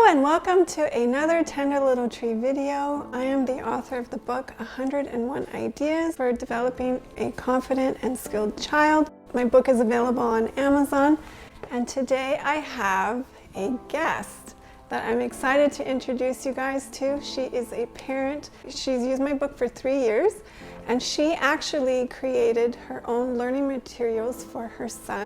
Hello and welcome to another Tender Little Tree video. I am the author of the book 101 Ideas for Developing a Confident and Skilled Child. My book is available on Amazon, and today I have a guest that I'm excited to introduce you guys to. She is a parent. She's used my book for 3 years, and she actually created her own learning materials for her son.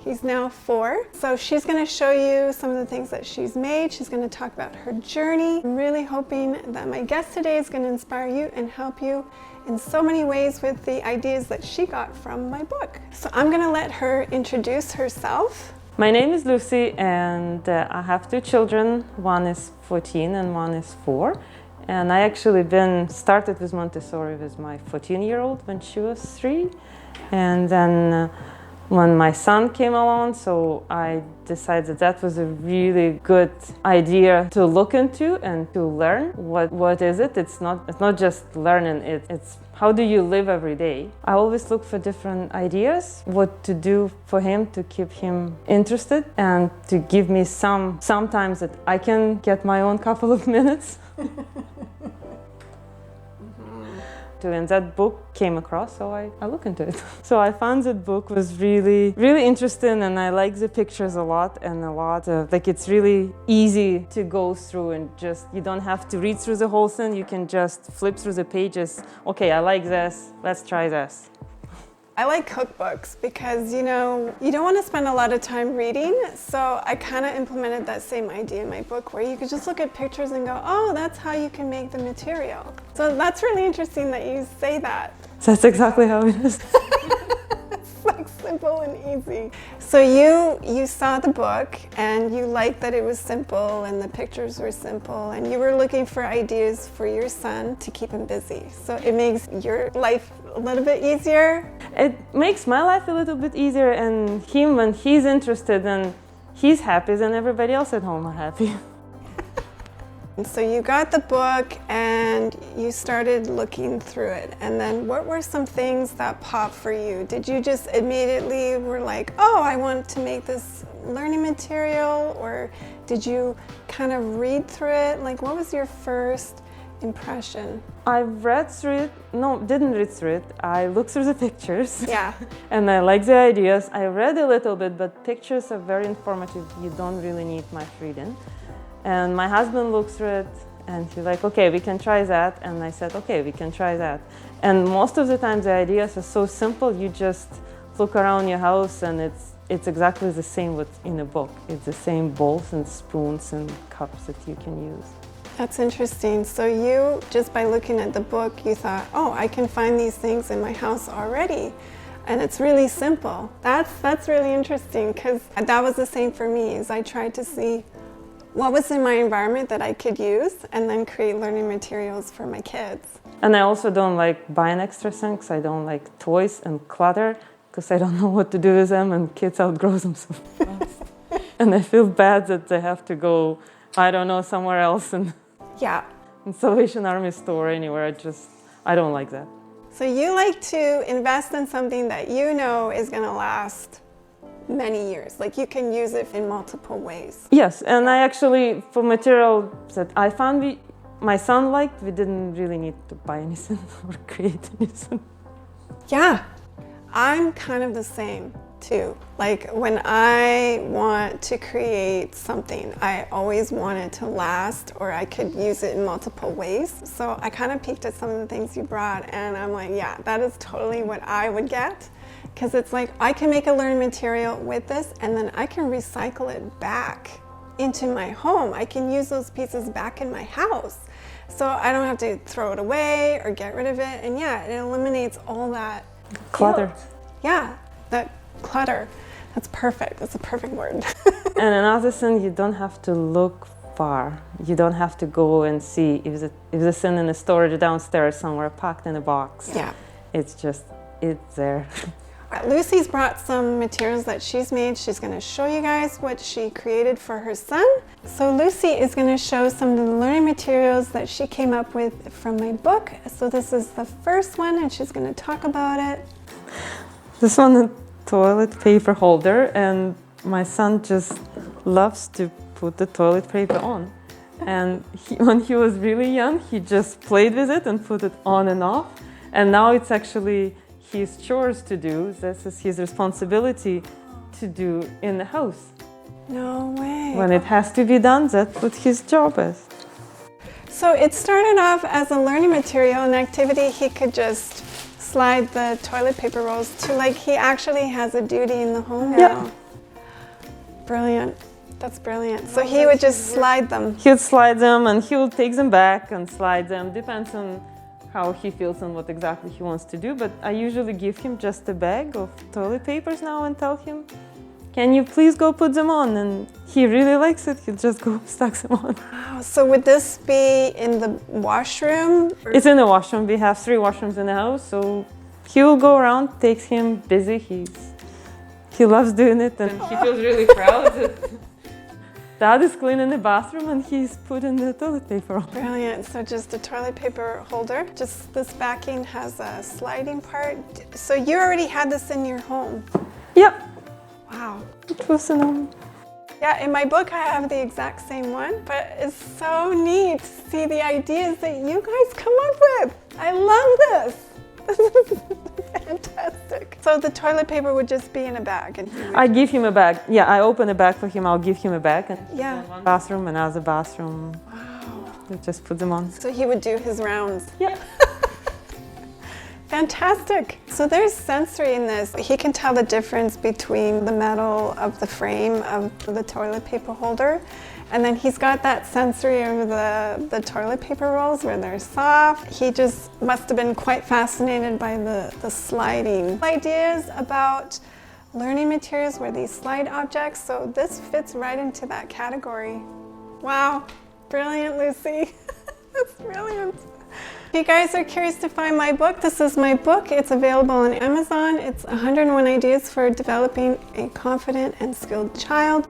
He's now 4, so she's going to show you some of the things that she's made. She's going to talk about her journey. I'm really hoping that my guest today is going to inspire you and help you in so many ways with the ideas that she got from my book. So I'm going to let her introduce herself. My name is Lucy, and I have 2 children. One is 14 and one is 4. And I actually started with Montessori with my 14-year-old when she was 3. And then when my son came along, so I decided that was a really good idea to look into and to learn. What is it? It's not just learning, it's how do you live every day. I always look for different ideas, what to do for him to keep him interested and to give me sometimes that I can get my own couple of minutes. And that book came across, so I look into it. So I found that book was really interesting, and I like the pictures a lot, like it's really easy to go through, and just you don't have to read through the whole thing. You can just flip through the pages. Okay, I like this, let's try this. I like cookbooks because, you don't want to spend a lot of time reading, so I kind of implemented that same idea in my book where you could just look at pictures and go, oh, that's how you can make the material. So that's really interesting that you say that. That's exactly how it is. It's like simple and easy. So you saw the book and you liked that it was simple and the pictures were simple, and you were looking for ideas for your son to keep him busy. So it makes your life a little bit easier. It makes my life a little bit easier, and him, when he's interested and he's happy, then everybody else at home are happy. And so you got the book and you started looking through it, and then what were some things that popped for you? Did you just immediately were like, oh, I want to make this learning material, or did you kind of read through it? Like, what was your first impression? I read through it. No, didn't read through it. I looked through the pictures. Yeah. And I like the ideas. I read a little bit, but pictures are very informative. You don't really need much reading. And my husband looked through it and he's like, okay, we can try that. And I said, okay, we can try that. And most of the time the ideas are so simple, you just look around your house and it's exactly the same what's in a book. It's the same bowls and spoons and cups that you can use. That's interesting. So you, just by looking at the book, you thought, oh, I can find these things in my house already. And it's really simple. That's really interesting, because that was the same for me, is I tried to see what was in my environment that I could use and then create learning materials for my kids. And I also don't like buying extra things. I don't like toys and clutter because I don't know what to do with them, and kids outgrow them so fast. And I feel bad that they have to go, I don't know, somewhere else, and yeah, Salvation Army store, anywhere. I don't like that. So you like to invest in something that you know is going to last many years, like you can use it in multiple ways. Yes, and I actually, for material that I found my son liked, we didn't really need to buy anything or create anything. Yeah, I'm kind of the same too. Like when I want to create something, I always want it to last, or I could use it in multiple ways. So I kind of peeked at some of the things you brought, and I'm like, yeah, that is totally what I would get. Because it's like, I can make a learning material with this, and then I can recycle it back into my home. I can use those pieces back in my house. So I don't have to throw it away or get rid of it. And yeah, it eliminates all that clutter. guilt. Yeah, that clutter. That's perfect. That's a perfect word. And another thing, you don't have to look far. You don't have to go and see if the thing in the storage downstairs somewhere packed in a box. Yeah. It's there. Lucy's brought some materials that she's made. She's going to show you guys what she created for her son. So Lucy is going to show some of the learning materials that she came up with from my book. So this is the first one, and she's going to talk about it. This one toilet paper holder, and my son just loves to put the toilet paper on. And when he was really young, he just played with it and put it on and off. And now it's actually his chores to do. This is his responsibility to do in the house. No way. When it has to be done, that's what his job is. So it started off as a learning material, an activity he could just slide the toilet paper rolls to, like he actually has a duty in the home now. Yeah. Brilliant. That's brilliant. So he would just slide them. He would slide them and he would take them back and slide them. Depends on how he feels and what exactly he wants to do. But I usually give him just a bag of toilet papers now and tell him, can you please go put them on? And he really likes it. He'll just go stuck them on. Wow. So would this be in the washroom? It's in the washroom. We have 3 washrooms in the house. So he will go around, takes him busy. He loves doing it and he feels really proud that Dad is cleaning the bathroom and he's putting the toilet paper on. Brilliant. So just a toilet paper holder. Just this backing has a sliding part. So you already had this in your home? Yep. Wow. It was an Yeah, in my book I have the exact same one, but it's so neat to see the ideas that you guys come up with. I love this. This is fantastic. So the toilet paper would just be in a bag? And I give him a bag. Yeah, I open a bag for him. I'll give him a bag. And yeah. One bathroom, another bathroom. Wow. We just put them on. So he would do his rounds? Yeah. Fantastic. So there's sensory in this. He can tell the difference between the metal of the frame of the toilet paper holder, and then he's got that sensory of the toilet paper rolls where they're soft. He just must have been quite fascinated by the sliding. Ideas about learning materials were these slide objects, so this fits right into that category. Wow, brilliant, Lucy. That's brilliant. If you guys are curious to find my book, this is my book. It's available on Amazon. It's 101 Ideas for Developing a Confident and Skilled Child.